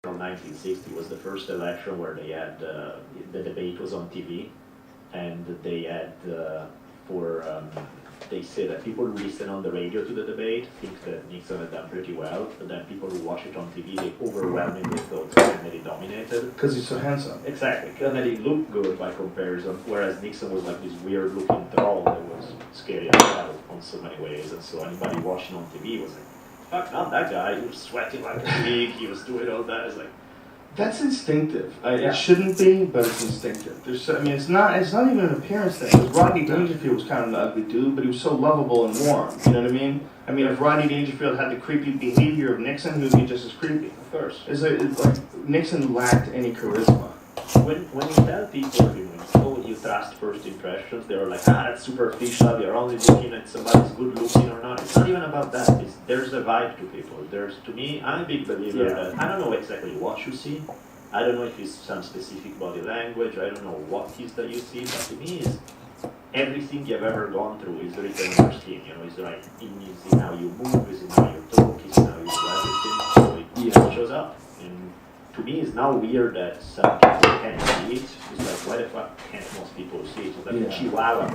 from 1960 was the first election where they had the debate was on TV, and they had for they say that people who listen on the radio to the debate think that Nixon had done pretty well, but then people who watch it on TV, they overwhelmingly thought Kennedy dominated. Because he's so handsome. Exactly. Kennedy looked good by comparison, whereas Nixon was like this weird looking troll that was scary as hell on so many ways, and so anybody watching on TV was like, fuck, not that guy, he was sweating like a pig, he was doing all that. It's like, That's instinctive. Yeah. It shouldn't be, but it's instinctive. It's not even an appearance thing. Because Rodney Dangerfield was kind of an ugly dude, but he was so lovable and warm. You know what I mean? I mean, if Rodney Dangerfield had the creepy behavior of Nixon, he would be just as creepy. of course. It's like Nixon lacked any charisma. When you tell people, oh, you trust first impressions, they're like, that's superficial, you're only looking at somebody's good looking or not. It's not even about that. There's a vibe to people. To me, I'm a big believer that I don't know exactly what you see. I don't know if it's some specific body language. I don't know what it is that you see, but to me, it's everything you've ever gone through is written on your skin. It's like it's in how you move, it's in how you talk, it's in how you do everything. So it shows up. And to me, it's now weird that some people can't see it. It's like, why the fuck can't most people see it? It's like a chihuahua.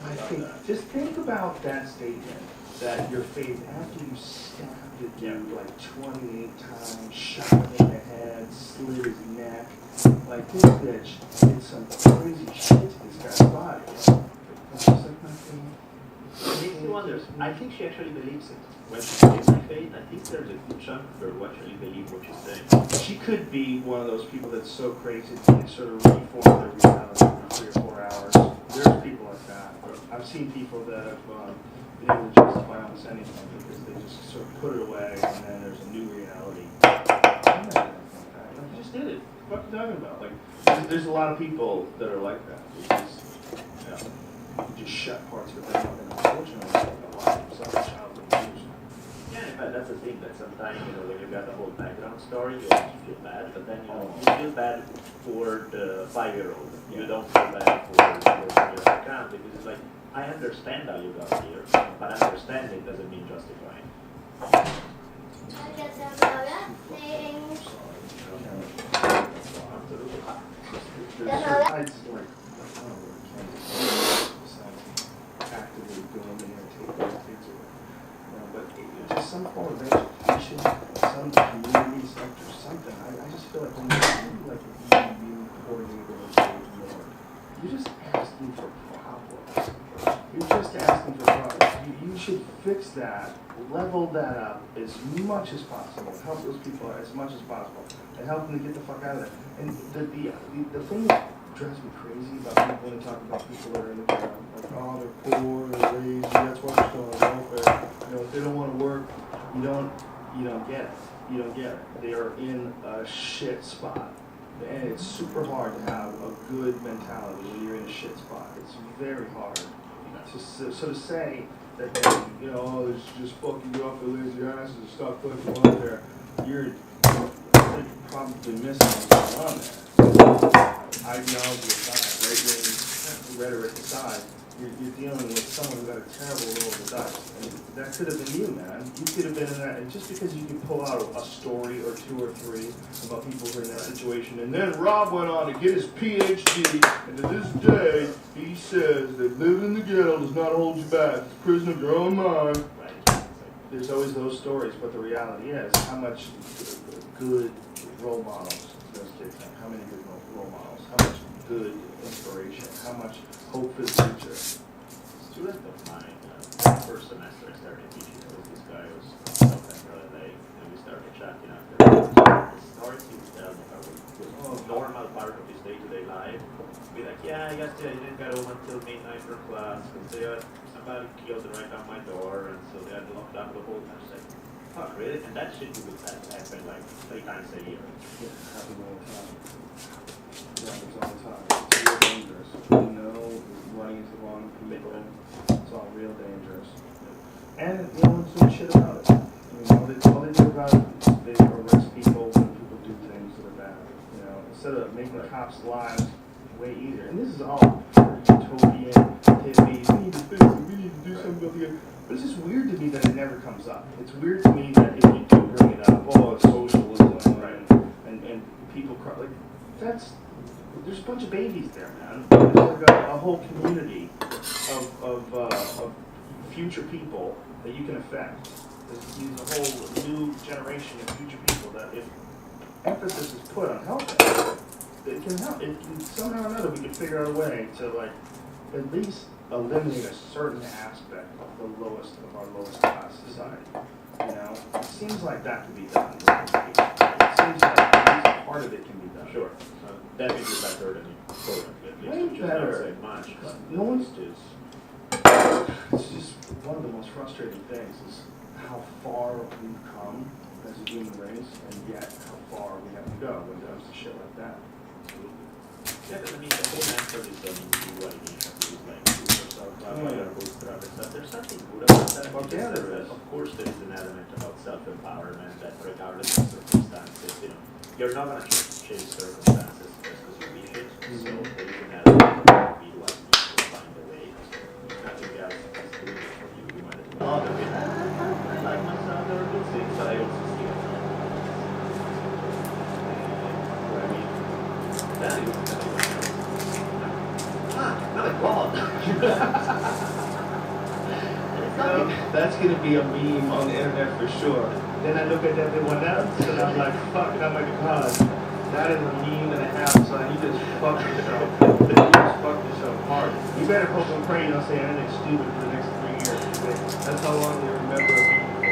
I think, just think about that statement, that your faith, after you stabbed the dude like 28 times, shot him in the head, slit his neck, like this bitch did some crazy shit to this guy's body. It's just like nothing. It makes me wonder. I think she actually believes it. When she says my faith, I think there's a good chunk of her who actually believe what she's saying. She could be one of those people that's so crazy they sort of reform their reality for 3 or 4 hours. There's people like that. I've seen people that have been able to justify almost anything because they just sort of put it away and then there's a new reality. I'm not like that. Like, you just did it. What are you talking about? Like, there's a lot of people that are like that. You just shut parts of them up, and unfortunately, a lot of them suffer childhood abuse. Yeah, in fact, that's the thing that sometimes, when you've got the whole background story, you also feel bad, but then, you feel bad for the 5-year-old. You don't feel bad for your account, because it's like, I understand how you got here, but understanding doesn't mean justifying. I get some things. There's sides like, actively going in and taking their kids away. But just some form of education, some community sector, something. I just feel like when you're like a really coordinated and engaged more, you're just asking for problems. You're just asking for problems. You should fix that, level that up as much as possible, help those people as much as possible, and help them to get the fuck out of there. And the thing that drives me crazy about people when they talk about people that are in the ground, like, oh, they're poor, they're lazy, that's why they're still on welfare. If they don't want to work, you don't get it. You don't get it. They are in a shit spot. And it's super hard to have a good mentality when you're in a shit spot. It's very hard. So to say that they, it's just fucking you off the lazy asses and stop fucking out there, you're probably missing what's going on there. Ideology aside, right-wing rhetoric aside, you're dealing with someone who got a terrible roll of the dice. And that could have been you, man. You could have been in that, and just because you can pull out a story or 2 or 3 about people who are in that situation, and then Rob went on to get his PhD, and to this day, he says that living in the ghetto does not hold you back. It's a prison of your own mind. There's always those stories, but the reality is, how much good role models those kids have? How many good role models? How much good inspiration? How much hope for the future? Student of mine, first semester I started teaching, this guy was September LA, and we started chatting after. The stories he would tell me about was a normal part of his day-to-day life. Be like, I guess I didn't get home until midnight for class, because somebody killed right on my door, and so they had locked up the whole time. Like, fuck, really? And that shit would happen like 3 times a year. Yeah, it happens all the time. It happens all the time. It's real dangerous. Running into the wrong people. It's all real dangerous. And no one's doing shit about it. All they do about it is they arrest people when people do things that are bad. Instead of making the cops' lives way easier. And this is all utopian, hippies. We need to fix it. We need to do something about it. But it's just weird to me that it never comes up. It's weird to me that if you do bring it oh, socialism, Right. and people like there's a bunch of babies there, man. There's like a whole community of future people that you can affect. There's a whole new generation of future people that if emphasis is put on helping, it can help. It can, somehow or another we can figure out a way to like at least eliminate a certain aspect of the lowest of our lowest class society. You know, it seems like that could be done. It seems like at least part of it can be done. Sure. Definitely better than currently, at least. Way which is not better. saying much. But No one's just It's just one of the most frustrating things is how far we've come as a human race, and yet how far we have to go when it comes to shit like that. yeah, but I mean, the whole answer is what initiative is like do yourself up by your bootstrap and stuff. There's something good about that. Well, Because yeah, there is. Of course, there is an element about self-empowerment that, regardless of circumstances, you're not gonna change circumstances just because you wish it. So there is an element of individual needs to find a way. Nothing else is doing it for you. You might as well. Other way, I like myself. There are good things, but I also see it. I mean, that is not a god. That's gonna be a meme on the internet for sure. Then I look at everyone else and I'm like, fuck, and I'm like, God, that is a meme and a half, son. You just fucked yourself. You just fucked yourself hard. You better hope and pray you don't say anything stupid for the next 3 years. That's how long you remember a meme for.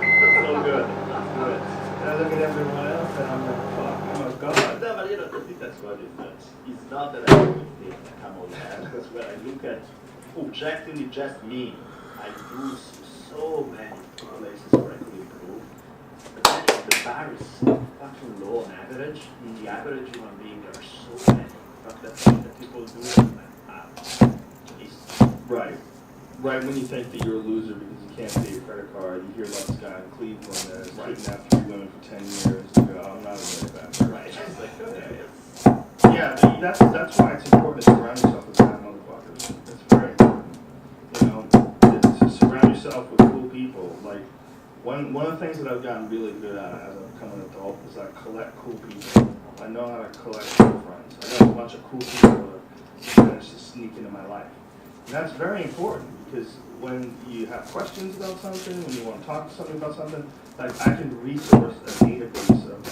That's so good. That's good. And I look at everyone else and I'm like, fuck, oh my God. No, but I think that's what it is. It's not that I don't think come all that, because when I look at objectively just me, I do so many places where I could improve. But then the bar is so fucking low on average. The average human being, there are so many that people do Right. Right, when you think that you're a loser because you can't pay your credit card, you hear about this guy in Cleveland that has kidnapped 3 women for 10 years, you go, I'm not a really bad person. Right. It's like, okay. Yeah, that's why it's important to surround yourself with bad motherfuckers. That's very important. You know, to surround yourself with cool people. Like, one of the things that I've gotten really good at as I've become an adult is I collect cool people. I know how to collect cool friends. I know a bunch of cool people that manage to sneak into my life. And that's very important because when you have questions about something, when you want to talk to somebody about something, like I can resource a database of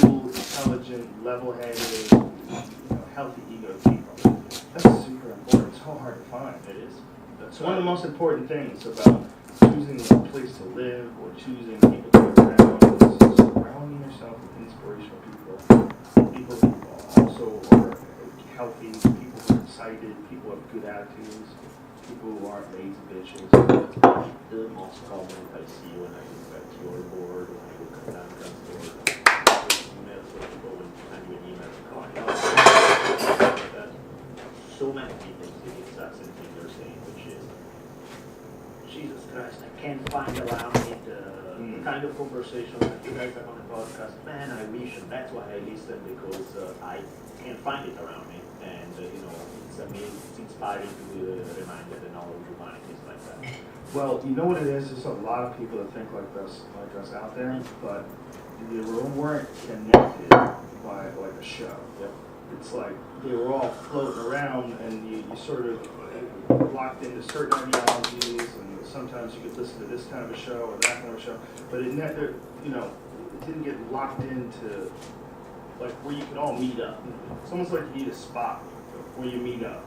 cool, intelligent, level-headed, healthy ego people. That's super important. It's so hard to find. It is. That's one of the most important things about choosing a place to live or choosing people to be around is surrounding yourself with inspirational people. People who also are healthy, people who are excited, people who have good attitudes, people who aren't lazy bitches. The most common I see when I look at your board, when I look at Duncan's board, emails where you go and send you an email and call you that. So many people see the exact same thing you're saying, which is, Jesus Christ, I can't find around me the kind of conversation that you guys have on the podcast. Man, I wish, and that's why I listen, because I can't find it around me. And, it's amazing, it's inspiring to be reminded that all of humanity is like that. Well, you know what it is? There's a lot of people that think like us out there, but they weren't connected by like a show. Yep. It's like they were all floating around, and you sort of locked into certain ideologies, and sometimes you could listen to this kind of a show or that kind of a show, but it never, it didn't get locked into like where you can all meet up. It's almost like you need a spot where you meet up,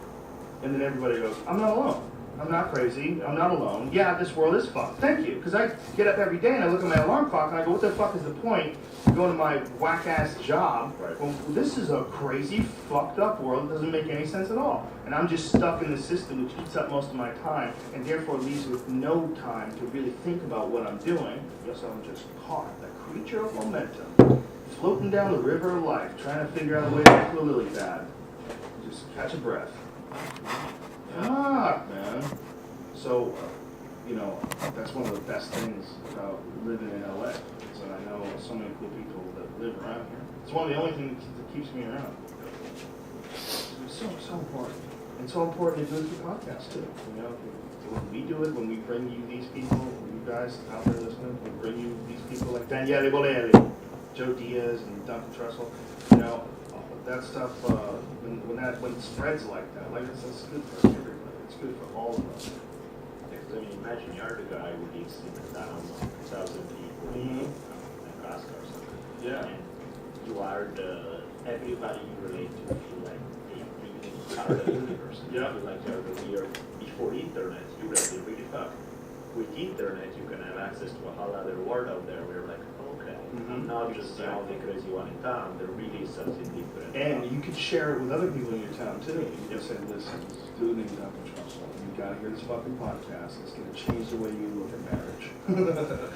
and then everybody goes, I'm not alone. I'm not crazy. I'm not alone. Yeah, this world is fucked. Thank you. Because I get up every day and I look at my alarm clock and I go, what the fuck is the point of going to my whack-ass job? Right. Well, this is a crazy, fucked up world. It doesn't make any sense at all. And I'm just stuck in the system which eats up most of my time and therefore leaves me with no time to really think about what I'm doing. Yes, I'm just caught, a creature of momentum, floating down the river of life, trying to figure out a way to get to a lily pad. Just catch a breath. Fuck, man. So, that's one of the best things about living in LA, is that I know so many cool people that live around here. It's one of the only things that keeps me around. It's so important. And so important to do it through podcasts, too. When we do it, when we bring you these people, when we guys out there listening, we bring you these people like Daniele Bolelli, Joe Diaz, and Duncan Trussell. You know, that stuff, when it spreads like that, like it's good for everybody. It's good for all of us. I mean, imagine you're the guy who lives in a town of 1,000 people in Nebraska or something. Yeah. And you are everybody you relate to feel like they live in part of the universe. Yeah. You feel like you're the leader. Before internet, you really fuck. With internet, you can have access to a whole other world out there where you're like, okay, I'm not just the only crazy one in town. There really is something different. And you could share it with other people in your town too. You can say, listen, this dude named Duncan Trussell. You gotta hear this fucking podcast. It's gonna change the way you look at marriage.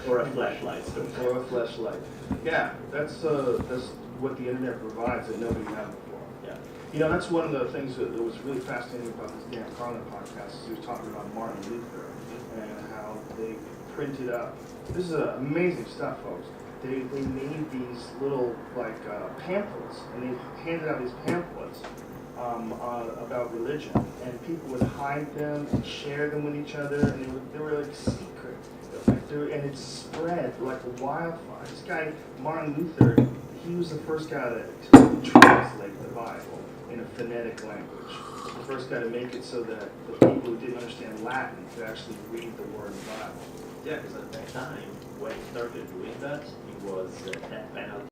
Or a flashlight. Or a flashlight. Yeah, that's what the internet provides that nobody had before. Yeah. You know, that's one of the things that was really fascinating about this Dan Carlin podcast. Is he was talking about Martin Luther and how they printed up. This is amazing stuff, folks. They made these little like pamphlets, and they handed out these pamphlets about religion, and people would hide them and share them with each other, and they were like secret, and it spread like a wildfire. This guy Martin Luther, he was the first guy to translate the Bible in a phonetic language. The first guy to make it so that the people who didn't understand Latin could actually read the word Bible. Yeah, because at that time, when he started doing that, it was a death penalty